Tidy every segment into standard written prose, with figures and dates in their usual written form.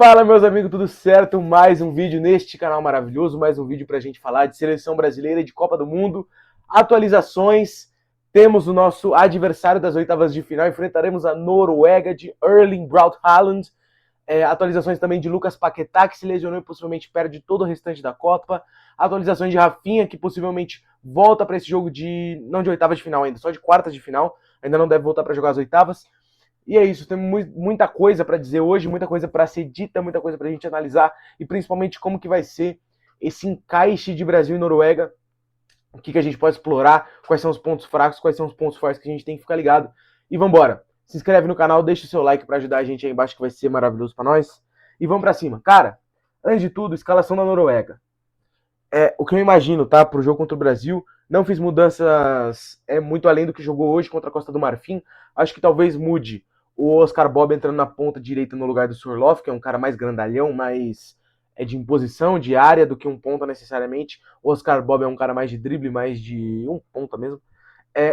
Fala, meus amigos, tudo certo? Mais um vídeo neste canal maravilhoso, mais um vídeo pra gente falar de seleção brasileira e de Copa do Mundo, atualizações. Temos o nosso adversário das oitavas de final, enfrentaremos a Noruega de Erling Braut Haaland. Atualizações também de Lucas Paquetá, que se lesionou e possivelmente perde todo o restante da Copa. Atualizações de Rafinha, que possivelmente volta para esse jogo não de oitavas de final ainda, só de quartas de final. Ainda não deve voltar para jogar as oitavas. E é isso, temos muita coisa para dizer hoje, muita coisa para ser dita, muita coisa para a gente analisar e principalmente como que vai ser esse encaixe de Brasil e Noruega, o que a gente pode explorar, quais são os pontos fracos, quais são os pontos fortes que a gente tem que ficar ligado. E vambora! Se inscreve no canal, deixa o seu like para ajudar a gente aí embaixo que vai ser maravilhoso para nós. E vamos para cima. Cara, antes de tudo, escalação da Noruega. O que eu imagino, tá, pro jogo contra o Brasil, não fiz mudanças muito além do que jogou hoje contra a Costa do Marfim. Acho que talvez mude o Oscar Bob entrando na ponta direita no lugar do Surloff, que é um cara mais grandalhão, mais de imposição, de área, do que um ponta necessariamente. O Oscar Bob é um cara mais de drible, mais de um ponta mesmo.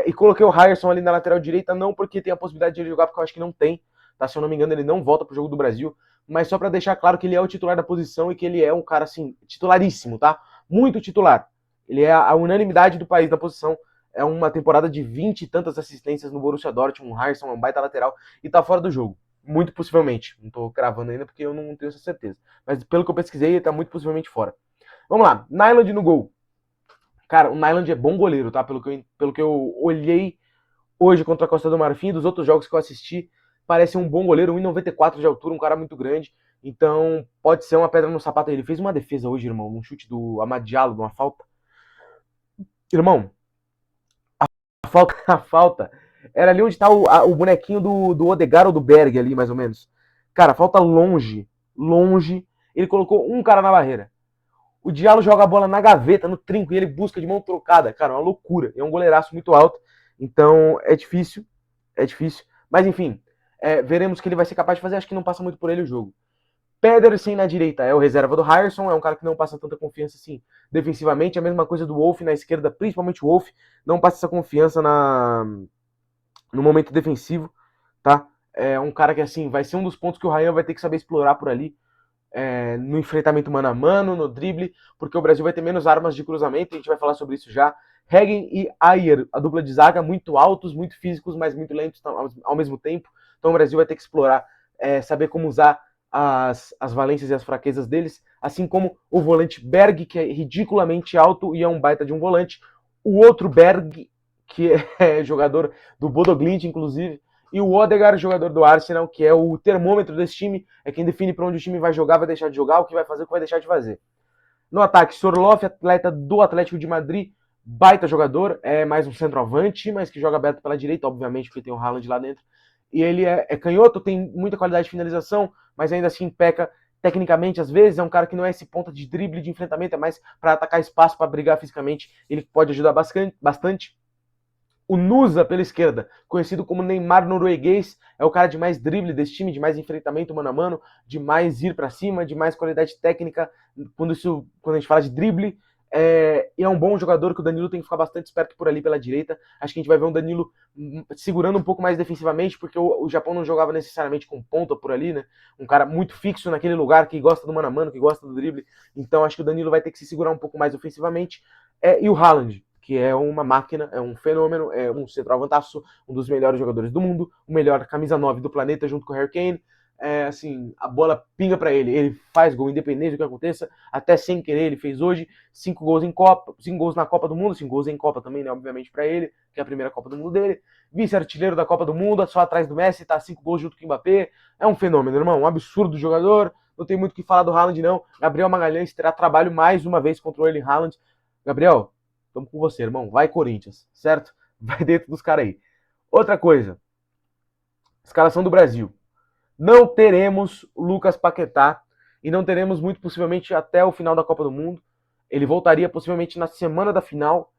E coloquei o Ryerson ali na lateral direita, não porque tem a possibilidade de ele jogar, porque eu acho que não tem. Tá? Se eu não me engano, ele não volta pro jogo do Brasil. Mas só para deixar claro que ele é o titular da posição e que ele é um cara, assim, titularíssimo, tá? Muito titular. Ele é a unanimidade do país na posição. É uma temporada de 20 e tantas assistências no Borussia Dortmund. O Ryerson é um baita lateral e tá fora do jogo. Muito possivelmente. Não tô cravando ainda porque eu não tenho essa certeza. Mas pelo que eu pesquisei, ele tá muito possivelmente fora. Vamos lá. Nyland no gol. Cara, o Nyland é bom goleiro, tá? Pelo que eu olhei hoje contra a Costa do Marfim, dos outros jogos que eu assisti, parece um bom goleiro, 1,94 de altura, um cara muito grande. Então, pode ser uma pedra no sapato. Ele fez uma defesa hoje, irmão, num chute do Amad Diallo, numa falta. Irmão, a falta era ali onde tá o bonequinho do Odegaard ou do Berg ali, mais ou menos. Cara, falta longe, longe. Ele colocou um cara na barreira. O Diallo joga a bola na gaveta, no trinco, e ele busca de mão trocada. Cara, é uma loucura. É um goleiraço muito alto. Então, é difícil. É difícil. Mas, enfim, veremos o que ele vai ser capaz de fazer. Acho que não passa muito por ele o jogo. Pedersen na direita é o reserva do Ryerson, é um cara que não passa tanta confiança assim defensivamente. A mesma coisa do Wolf na esquerda, principalmente o Wolf, não passa essa confiança no momento defensivo, tá? É um cara que, assim, vai ser um dos pontos que o Ryan vai ter que saber explorar por ali, no enfrentamento mano a mano, no drible, porque o Brasil vai ter menos armas de cruzamento, a gente vai falar sobre isso já. Hagen e Ayer, a dupla de zaga, muito altos, muito físicos, mas muito lentos ao mesmo tempo. Então o Brasil vai ter que explorar, saber como usar as valências e as fraquezas deles, assim como o volante Berg, que é ridiculamente alto e é um baita de um volante. O outro Berg, que é jogador do Bodo Glimt, inclusive, e o Odegaard, jogador do Arsenal, que é o termômetro desse time, é quem define para onde o time vai jogar, vai deixar de jogar, o que vai fazer, o que vai deixar de fazer. No ataque, Sorloth, atleta do Atlético de Madrid, baita jogador, é mais um centroavante, mas que joga aberto pela direita, obviamente, porque tem o Haaland lá dentro. E ele é canhoto, tem muita qualidade de finalização, mas ainda assim peca tecnicamente às vezes. É um cara que não é esse ponta de drible, de enfrentamento, é mais para atacar espaço, para brigar fisicamente. Ele pode ajudar bastante. O Nusa pela esquerda, conhecido como Neymar norueguês, é o cara de mais drible desse time, de mais enfrentamento mano a mano, de mais ir para cima, de mais qualidade técnica quando a gente fala de drible. E é um bom jogador que o Danilo tem que ficar bastante esperto por ali pela direita. Acho que a gente vai ver um Danilo segurando um pouco mais defensivamente, porque o Japão não jogava necessariamente com ponta por ali, né? Um cara muito fixo naquele lugar, que gosta do mano a mano, que gosta do drible. Então acho que o Danilo vai ter que se segurar um pouco mais ofensivamente. E o Haaland, que é uma máquina, é um fenômeno, é um centroavantaço, um dos melhores jogadores do mundo, o melhor camisa 9 do planeta junto com o Harry Kane. Assim, a bola pinga para ele faz gol independente do que aconteça, até sem querer ele fez hoje 5 gols em Copa, 5 gols na Copa do Mundo, 5 gols em Copa também, né, obviamente para ele, que é a primeira Copa do Mundo dele, vice-artilheiro da Copa do Mundo, só atrás do Messi, tá 5 gols junto com o Mbappé, é um fenômeno, irmão, um absurdo jogador, não tem muito o que falar do Haaland não. Gabriel Magalhães terá trabalho mais uma vez contra o Erling Haaland. Gabriel, estamos com você, irmão, vai Corinthians, certo? Vai dentro dos caras aí. Outra coisa, escalação do Brasil. Não teremos Lucas Paquetá e não teremos muito possivelmente até o final da Copa do Mundo. Ele voltaria possivelmente na semana da final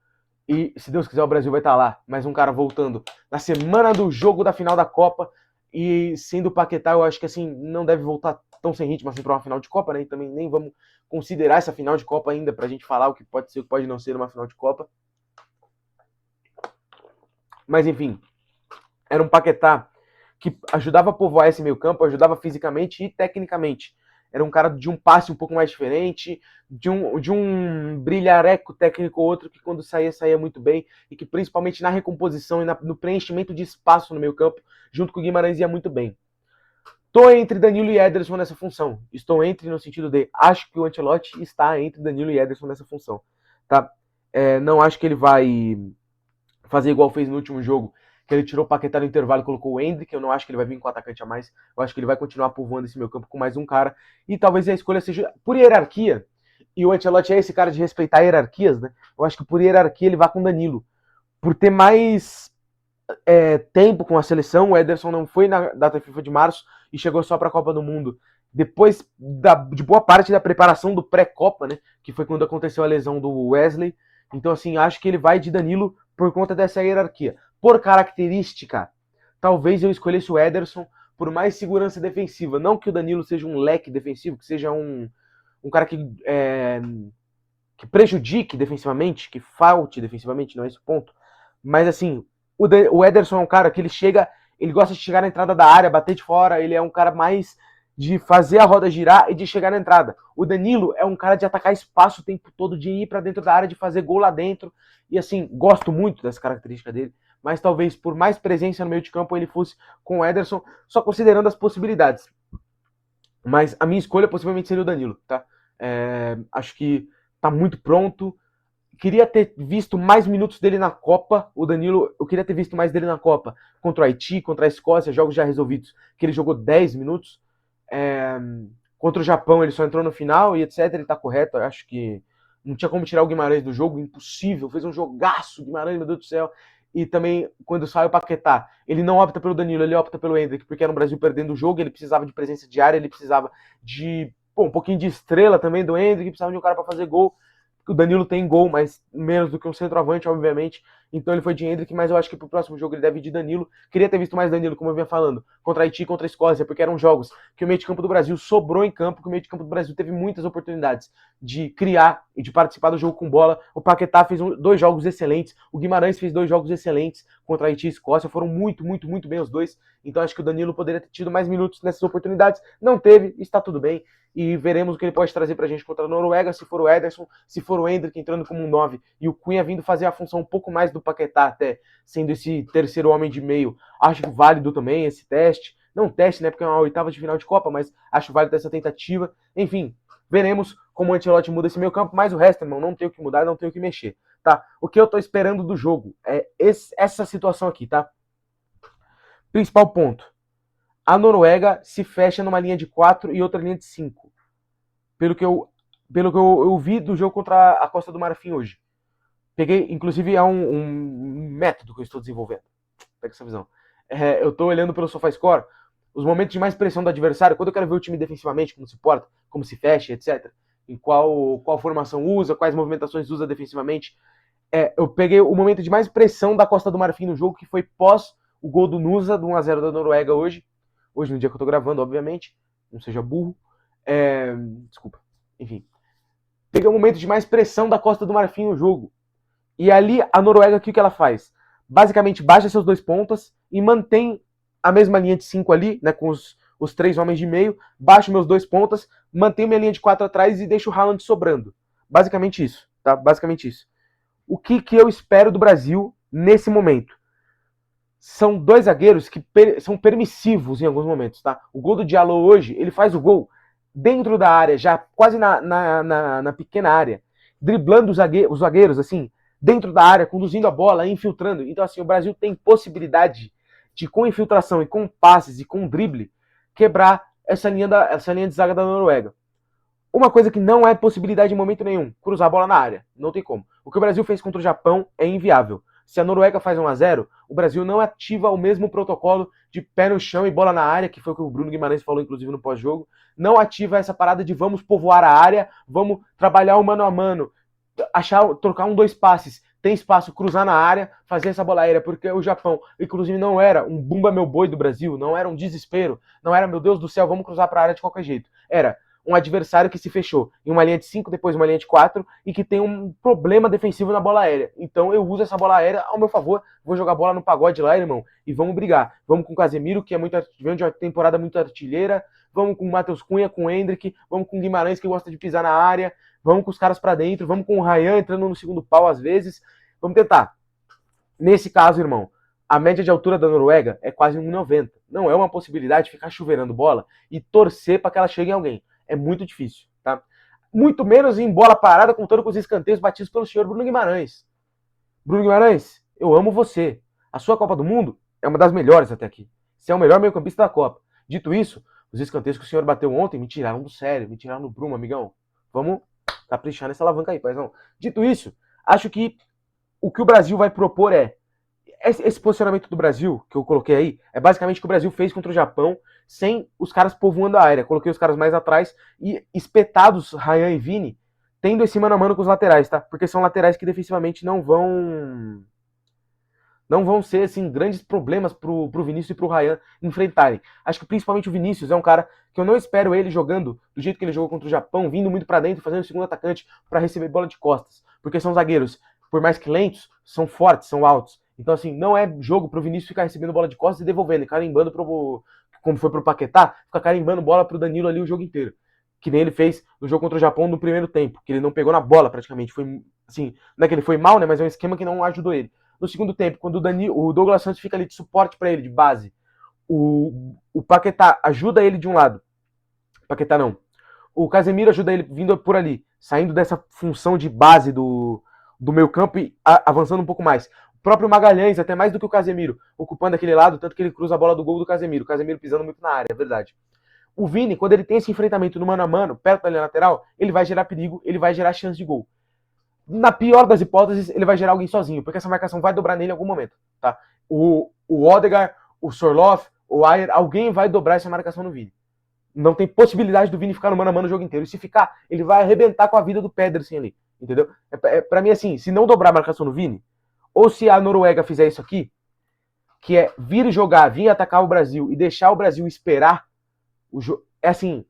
e, se Deus quiser, o Brasil vai estar lá. Mas um cara voltando na semana do jogo da final da Copa e sendo o Paquetá, eu acho que assim, não deve voltar tão sem ritmo assim para uma final de Copa, né? E também nem vamos considerar essa final de Copa ainda pra gente falar o que pode ser, o que pode não ser uma final de Copa. Mas enfim, era um Paquetá que ajudava a povoar esse meio campo, ajudava fisicamente e tecnicamente. era um cara de um passe um pouco mais diferente, de um brilhareco técnico ou outro que quando saía muito bem e que principalmente na recomposição e no preenchimento de espaço no meio campo, junto com o Guimarães ia muito bem. Estou entre Danilo e Ederson nessa função. Estou entre no sentido de acho que o Ancelotti está entre Danilo e Ederson nessa função. Tá? Não acho que ele vai fazer igual fez no último jogo, que ele tirou o Paquetá no intervalo e colocou o Endrick. Eu não acho que ele vai vir com o atacante a mais. Eu acho que ele vai continuar povoando esse meu campo com mais um cara. E talvez a escolha seja por hierarquia. E o Ancelotti é esse cara de respeitar hierarquias, né? Eu acho que por hierarquia ele vai com o Danilo. Por ter mais tempo com a seleção, o Ederson não foi na data FIFA de março e chegou só para a Copa do Mundo depois de boa parte da preparação do pré-Copa, né? Que foi quando aconteceu a lesão do Wesley. Então, assim, acho que ele vai de Danilo por conta dessa hierarquia. Por característica, talvez eu escolhesse o Ederson por mais segurança defensiva. Não que o Danilo seja um leque defensivo, que seja um cara que prejudique defensivamente, que falte defensivamente, não é esse o ponto. Mas, assim, o Ederson é um cara que ele gosta de chegar na entrada da área, bater de fora, ele é um cara mais de fazer a roda girar e de chegar na entrada. O Danilo é um cara de atacar espaço o tempo todo, de ir para dentro da área, de fazer gol lá dentro. E assim, gosto muito dessa característica dele, mas talvez por mais presença no meio de campo ele fosse com o Ederson, só considerando as possibilidades. Mas a minha escolha possivelmente seria o Danilo, tá? Acho que tá muito pronto. Queria ter visto mais minutos dele na Copa. O Danilo, eu queria ter visto mais dele na Copa contra o Haiti, contra a Escócia, jogos já resolvidos, que ele jogou 10 minutos. Contra o Japão ele só entrou no final e etc, ele tá correto, eu acho que não tinha como tirar o Guimarães do jogo, impossível, fez um jogaço, Guimarães, meu Deus do céu. E também, quando sai o Paquetá, ele não opta pelo Danilo, ele opta pelo Endrick, porque era o Brasil perdendo o jogo, ele precisava de presença diária, ele precisava de um pouquinho de estrela também do Endrick, precisava de um cara para fazer gol. O Danilo tem gol, mas menos do que um centroavante, obviamente. Então ele foi de Endrick, mas eu acho que pro próximo jogo ele deve ir de Danilo. Queria ter visto mais Danilo, como eu vinha falando, contra Haiti e contra a Escócia, porque eram jogos que o meio de campo do Brasil sobrou em campo, que o meio de campo do Brasil teve muitas oportunidades de criar e de participar do jogo com bola. O Paquetá fez 2 jogos excelentes, o Guimarães fez 2 jogos excelentes contra Haiti e Escócia, foram muito, muito, muito bem os dois. Então acho que o Danilo poderia ter tido mais minutos nessas oportunidades. Não teve, está tudo bem. E veremos o que ele pode trazer pra gente contra a Noruega, se for o Ederson, se for o Endrick entrando como um 9 e o Cunha vindo fazer a função um pouco mais do Paquetá até, sendo esse terceiro homem de meio. Acho válido também esse teste. Não teste, né, porque é uma oitava de final de Copa, mas acho válido essa tentativa. Enfim, veremos como o Ancelotti muda esse meio campo, mas o resto, irmão, não tem o que mudar, não tem o que mexer, tá? O que eu tô esperando do jogo é essa situação aqui, tá? Principal ponto. A Noruega se fecha numa linha de 4 e outra linha de 5. Pelo que eu vi do jogo contra a Costa do Marfim hoje. Peguei, inclusive, é um método que eu estou desenvolvendo. Pega essa visão. Eu estou olhando pelo SofaScore, os momentos de mais pressão do adversário, quando eu quero ver o time defensivamente, como se porta, como se fecha, etc. Em qual formação usa, quais movimentações usa defensivamente. Eu peguei o momento de mais pressão da Costa do Marfim no jogo, que foi pós o gol do Nusa, do 1-0 da Noruega hoje. Hoje, no dia que eu tô gravando, obviamente. Não seja burro. Desculpa. Enfim. Peguei o momento de mais pressão da Costa do Marfim no jogo. E ali, a Noruega, o que ela faz? Basicamente, baixa seus 2 pontas e mantém a mesma linha de 5 ali, né, com os 3 homens de meio. Baixo meus 2 pontas, mantenho minha linha de 4 atrás e deixo o Haaland sobrando. Basicamente isso, tá? Basicamente isso. O que eu espero do Brasil nesse momento? São 2 zagueiros que são permissivos em alguns momentos, tá? O gol do Diallo hoje, ele faz o gol dentro da área, já quase na pequena área, driblando os zagueiros, assim, dentro da área, conduzindo a bola, infiltrando. Então, assim, o Brasil tem possibilidade de, com infiltração e com passes e com drible, quebrar essa linha de zaga da Noruega. Uma coisa que não é possibilidade em momento nenhum, cruzar a bola na área. Não tem como. O que o Brasil fez contra o Japão é inviável. Se a Noruega faz 1-0, o Brasil não ativa o mesmo protocolo de pé no chão e bola na área, que foi o que o Bruno Guimarães falou, inclusive, no pós-jogo. Não ativa essa parada de vamos povoar a área, vamos trabalhar o mano a mano, trocar 2 passes, tem espaço, cruzar na área, fazer essa bola aérea, porque o Japão, inclusive, não era um bumba meu boi do Brasil, não era um desespero, não era, meu Deus do céu, vamos cruzar para a área de qualquer jeito. Era um adversário que se fechou em uma linha de 5, depois uma linha de 4, e que tem um problema defensivo na bola aérea. Então eu uso essa bola aérea ao meu favor, vou jogar bola no pagode lá, irmão, e vamos brigar. Vamos com o Casemiro, que vem de uma temporada muito artilheira, vamos com o Matheus Cunha, com o Endrick, vamos com o Guimarães, que gosta de pisar na área, vamos com os caras pra dentro, vamos com o Ryan entrando no segundo pau às vezes, vamos tentar. Nesse caso, irmão, a média de altura da Noruega é quase 1,90. Não é uma possibilidade ficar chuveirando bola e torcer para que ela chegue em alguém. É muito difícil, tá? Muito menos em bola parada, contando com os escanteios batidos pelo senhor Bruno Guimarães. Bruno Guimarães, eu amo você. A sua Copa do Mundo é uma das melhores até aqui. Você é o melhor meio-campista da Copa. Dito isso, os escanteios que o senhor bateu ontem me tiraram do sério, me tiraram do Bruno, amigão. Vamos caprichar nessa alavanca aí, paizão. Dito isso, acho que o que o Brasil vai propor esse posicionamento do Brasil, que eu coloquei aí, é basicamente o que o Brasil fez contra o Japão, sem os caras povoando a área. Coloquei os caras mais atrás e espetados, Ryan e Vini, tendo esse mano a mano com os laterais, tá? Porque são laterais que defensivamente não vão ser, assim, grandes problemas pro Vinícius e pro Ryan enfrentarem. Acho que principalmente o Vinícius é um cara que eu não espero ele jogando do jeito que ele jogou contra o Japão, vindo muito pra dentro, fazendo o segundo atacante para receber bola de costas. Porque são zagueiros, por mais que lentos, são fortes, são altos. Então, assim, não é jogo pro Vinícius ficar recebendo bola de costas e devolvendo, e carimbando como foi pro Paquetá, ficar carimbando bola pro Danilo ali o jogo inteiro. Que nem ele fez no jogo contra o Japão no primeiro tempo, que ele não pegou na bola praticamente. Foi, assim, não é que ele foi mal, né, mas é um esquema que não ajudou ele. No segundo tempo, quando o Douglas Santos fica ali de suporte para ele, de base, o Paquetá ajuda ele de um lado. Paquetá não. O Casemiro ajuda ele vindo por ali, saindo dessa função de base do meio campo e avançando um pouco mais. O próprio Magalhães, até mais do que o Casemiro, ocupando aquele lado, tanto que ele cruza a bola do gol do Casemiro. O Casemiro pisando muito na área, é verdade. O Vini, quando ele tem esse enfrentamento no mano a mano, perto da linha lateral, ele vai gerar perigo, ele vai gerar chance de gol. Na pior das hipóteses, ele vai gerar alguém sozinho, porque essa marcação vai dobrar nele em algum momento, tá? O Odegaard, o Sorloth, o Ayer, alguém vai dobrar essa marcação no Vini. Não tem possibilidade do Vini ficar no mano a mano o jogo inteiro. E se ficar, ele vai arrebentar com a vida do Pedersen ali, entendeu? Pra mim, assim, se não dobrar a marcação no Vini, ou se a Noruega fizer isso aqui, que é vir jogar, vir atacar o Brasil e deixar o Brasil esperar, é assim,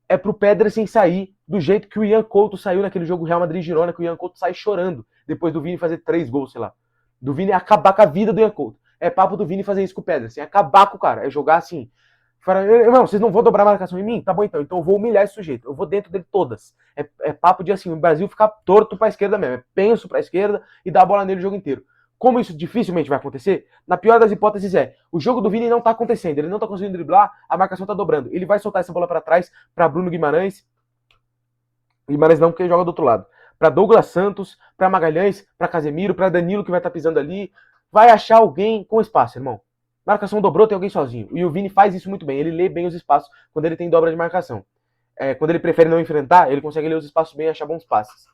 é pro Pedersen sair do jeito que o Ian Couto saiu naquele jogo Real Madrid-Girona, que o Ian Couto sai chorando depois do Vini fazer 3 gols, sei lá. Do Vini acabar com a vida do Ian Couto. É papo do Vini fazer isso com o Pedersen, acabar com o cara, é jogar assim. Irmão, vocês não vão dobrar a marcação em mim? Tá bom então eu vou humilhar esse sujeito, eu vou dentro dele todas. É papo de assim, o Brasil ficar torto pra esquerda mesmo, é penso pra esquerda e dar a bola nele o jogo inteiro. Como isso dificilmente vai acontecer, na pior das hipóteses o jogo do Vini não tá acontecendo, ele não tá conseguindo driblar, a marcação tá dobrando. Ele vai soltar essa bola pra trás, pra Bruno Guimarães não, porque ele joga do outro lado. Pra Douglas Santos, pra Magalhães, pra Casemiro, pra Danilo que vai estar pisando ali. Vai achar alguém com espaço, irmão. Marcação dobrou, tem alguém sozinho. E o Vini faz isso muito bem, ele lê bem os espaços quando ele tem dobra de marcação. Quando ele prefere não enfrentar, ele consegue ler os espaços bem e achar bons passes.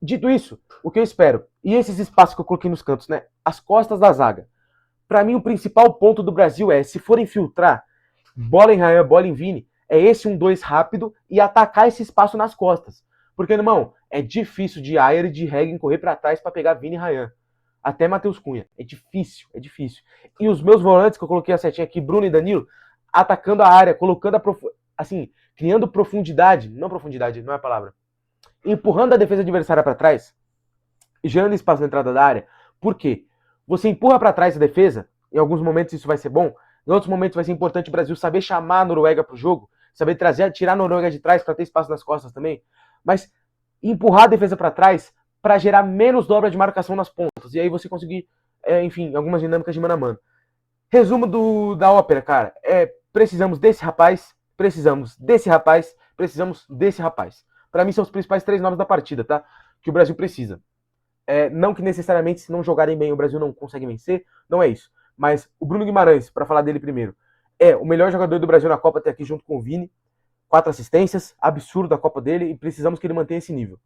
Dito isso, o que eu espero, e esses espaços que eu coloquei nos cantos, né? As costas da zaga. Pra mim, o principal ponto do Brasil se for infiltrar, bola em Ryan, bola em Vini, é esse 1-2 rápido e atacar esse espaço nas costas. Porque, irmão, é difícil de Ayer e de Hegen correr pra trás pra pegar Vini e Ryan. Até Matheus Cunha. É difícil, é difícil. E os meus volantes, que eu coloquei a setinha aqui, Bruno e Danilo, atacando a área, colocando assim, criando profundidade, não é a palavra, empurrando a defesa adversária para trás e gerando espaço na entrada da área. Por quê? Você empurra para trás a defesa, em alguns momentos isso vai ser bom, em outros momentos vai ser importante o Brasil saber chamar a Noruega pro jogo, saber tirar a Noruega de trás para ter espaço nas costas também, mas empurrar a defesa para trás para gerar menos dobra de marcação nas pontas, e aí você conseguir, enfim, algumas dinâmicas de mano a mano. Resumo da ópera, cara, precisamos desse rapaz, precisamos desse rapaz, precisamos desse rapaz. Para mim são os principais 3 nomes da partida, tá? Que o Brasil precisa. Não que necessariamente se não jogarem bem o Brasil não consegue vencer, não é isso. Mas o Bruno Guimarães, para falar dele primeiro, é o melhor jogador do Brasil na Copa até aqui junto com o Vini. 4 assistências, absurdo a Copa dele e precisamos que ele mantenha esse nível.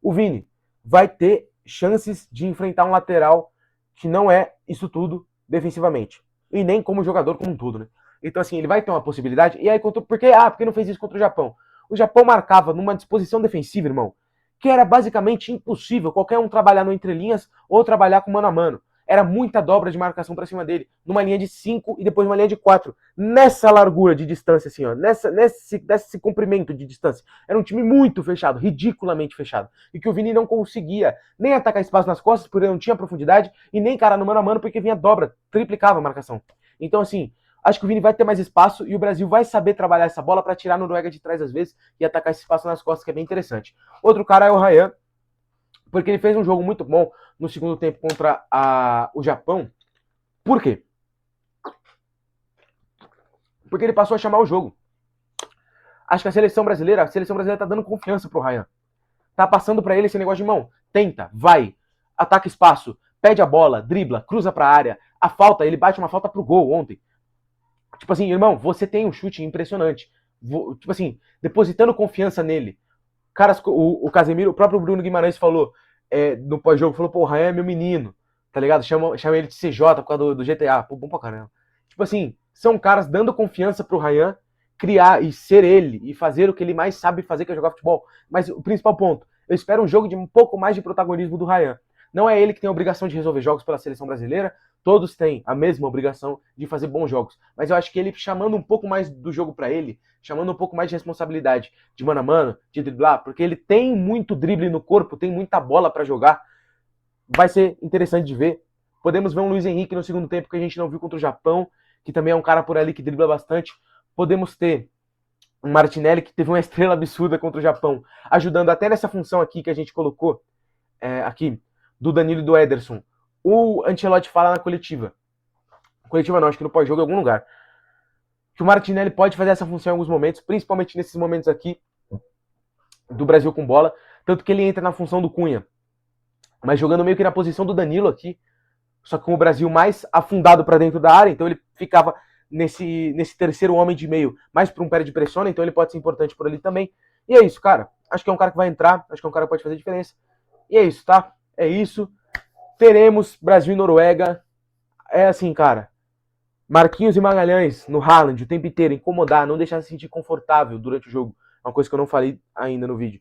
O Vini vai ter chances de enfrentar um lateral que não é isso tudo defensivamente. E nem como jogador como um todo, né? Então assim, ele vai ter uma possibilidade. E aí, porque não fez isso contra o Japão? O Japão marcava numa disposição defensiva, irmão, que era basicamente impossível qualquer um trabalhar no entrelinhas ou trabalhar com mano a mano. era muita dobra de marcação pra cima dele, numa linha de 5 e depois numa linha de 4. Nessa largura de distância, assim, ó, nesse comprimento de distância. Era um time muito fechado, ridiculamente fechado. E que o Vini não conseguia nem atacar espaço nas costas, porque não tinha profundidade, e nem cara no mano a mano, porque vinha dobra, triplicava a marcação. Então, assim, acho que o Vini vai ter mais espaço e o Brasil vai saber trabalhar essa bola para tirar a Noruega de trás às vezes e atacar esse espaço nas costas, que é bem interessante. Outro cara é o Ryan, porque ele fez um jogo muito bom no segundo tempo contra o Japão. Por quê? Porque ele passou a chamar o jogo. Acho que a seleção brasileira tá dando confiança pro Ryan. Tá passando para ele esse negócio de mão. Tenta, vai, ataca espaço, pede a bola, dribla, cruza pra área. A falta, ele bate uma falta pro gol ontem. Tipo assim, irmão, você tem um chute impressionante. Tipo assim, depositando confiança nele. Caras, o Casemiro, o próprio Bruno Guimarães falou no pós-jogo, falou, pô, o Ryan é meu menino, tá ligado? Chama ele de CJ por causa do GTA. Pô, bom pra caramba. Tipo assim, são caras dando confiança pro Ryan criar e ser ele e fazer o que ele mais sabe fazer, que é jogar futebol. Mas o principal ponto, eu espero um jogo de um pouco mais de protagonismo do Ryan. Não é ele que tem a obrigação de resolver jogos pela seleção brasileira, todos têm a mesma obrigação de fazer bons jogos. Mas eu acho que ele chamando um pouco mais do jogo para ele, chamando um pouco mais de responsabilidade, de mano a mano, de driblar, porque ele tem muito drible no corpo, tem muita bola para jogar, vai ser interessante de ver. Podemos ver um Luiz Henrique no segundo tempo que a gente não viu contra o Japão, que também é um cara por ali que dribla bastante. Podemos ter um Martinelli que teve uma estrela absurda contra o Japão, ajudando até nessa função aqui que a gente colocou aqui, do Danilo e do Ederson. O Ancelotti fala na coletiva. Coletiva não, acho que no pós-jogo em algum lugar. Que o Martinelli pode fazer essa função em alguns momentos, principalmente nesses momentos aqui do Brasil com bola. Tanto que ele entra na função do Cunha. Mas jogando meio que na posição do Danilo aqui. Só que com o Brasil mais afundado para dentro da área. Então ele ficava nesse terceiro homem de meio, mais para um pé de pressão. Então ele pode ser importante por ali também. E é isso, cara. Acho que é um cara que vai entrar. Acho que é um cara que pode fazer diferença. E é isso, tá? É isso. Teremos Brasil e Noruega. É assim, cara. Marquinhos e Magalhães no Haaland o tempo inteiro, incomodar, não deixar se sentir confortável durante o jogo. Uma coisa que eu não falei ainda no vídeo.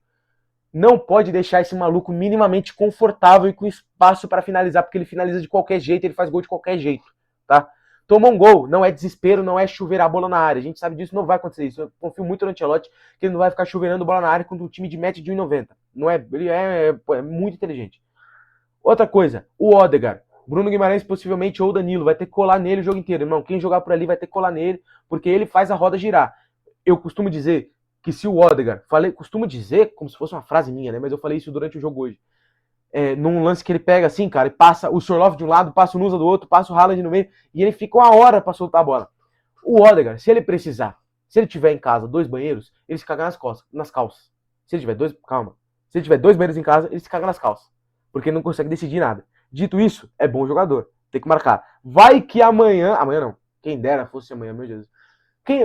Não pode deixar esse maluco minimamente confortável e com espaço para finalizar, porque ele finaliza de qualquer jeito, ele faz gol de qualquer jeito, tá? Tomou um gol, não é desespero, não é chuveirar a bola na área. A gente sabe disso, não vai acontecer isso. Eu confio muito no Ancelotti, que ele não vai ficar chuveirando bola na área contra um time de média de 1,90. Não é, ele é muito inteligente. Outra coisa, o Odegaard. Bruno Guimarães possivelmente ou Danilo vai ter que colar nele o jogo inteiro. Irmão, quem jogar por ali vai ter que colar nele, porque ele faz a roda girar. Eu costumo dizer que se o Odegaard, costumo dizer como se fosse uma frase minha, né? Mas eu falei isso durante o jogo hoje. Num lance que ele pega assim, cara, e passa o Sorloth de um lado, passa o Nusa do outro, passa o Haaland no meio, e ele fica uma hora pra soltar a bola. O Odegaard, se ele precisar, se ele tiver em casa 2 banheiros, ele se caga nas calças. Se ele tiver Se ele tiver 2 banheiros em casa, ele se caga nas calças. Porque ele não consegue decidir nada. Dito isso, é bom jogador. Tem que marcar. Vai que amanhã não. Quem dera fosse amanhã, meu Deus.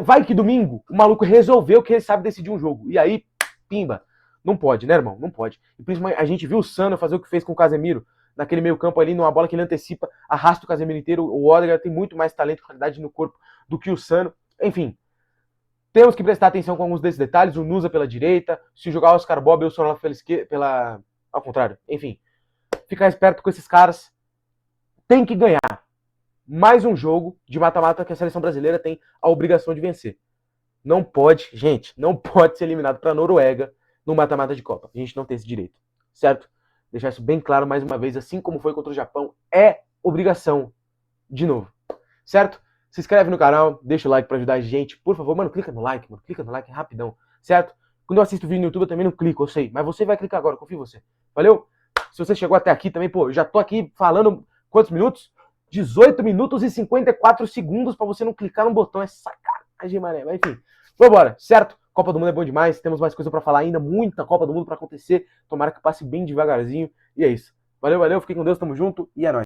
Vai que domingo o maluco resolveu que ele sabe decidir um jogo. E aí, pimba. Não pode, né, irmão? Não pode. E principalmente a gente viu o Sano fazer o que fez com o Casemiro. Naquele meio campo ali, numa bola que ele antecipa, arrasta o Casemiro inteiro. O Odegaard tem muito mais talento e qualidade no corpo do que o Sano. Enfim. Temos que prestar atenção com alguns desses detalhes. O Nusa pela direita. Se jogar o Oscar Bob ou o Sorloth pela... Ao contrário. Enfim. Ficar esperto com esses caras. Tem que ganhar. Mais um jogo de mata-mata que a seleção brasileira tem a obrigação de vencer. Não pode, gente, não pode ser eliminado para a Noruega no mata-mata de Copa. A gente não tem esse direito, certo? Deixar isso bem claro mais uma vez, assim como foi contra o Japão, é obrigação de novo, certo? Se inscreve no canal, deixa o like para ajudar a gente, por favor, mano, clica no like rapidão, certo? Quando eu assisto vídeo no YouTube eu também não clico, eu sei, mas você vai clicar agora, confio em você. Valeu? Se você chegou até aqui também, pô, eu já tô aqui falando quantos minutos? 18 minutos e 54 segundos para você não clicar no botão. É sacanagem, mané. Mas enfim, vambora, certo? Copa do Mundo é bom demais. Temos mais coisa para falar ainda. Muita Copa do Mundo para acontecer. Tomara que passe bem devagarzinho. E é isso. Valeu, valeu. Fiquem com Deus. Tamo junto. E é nóis.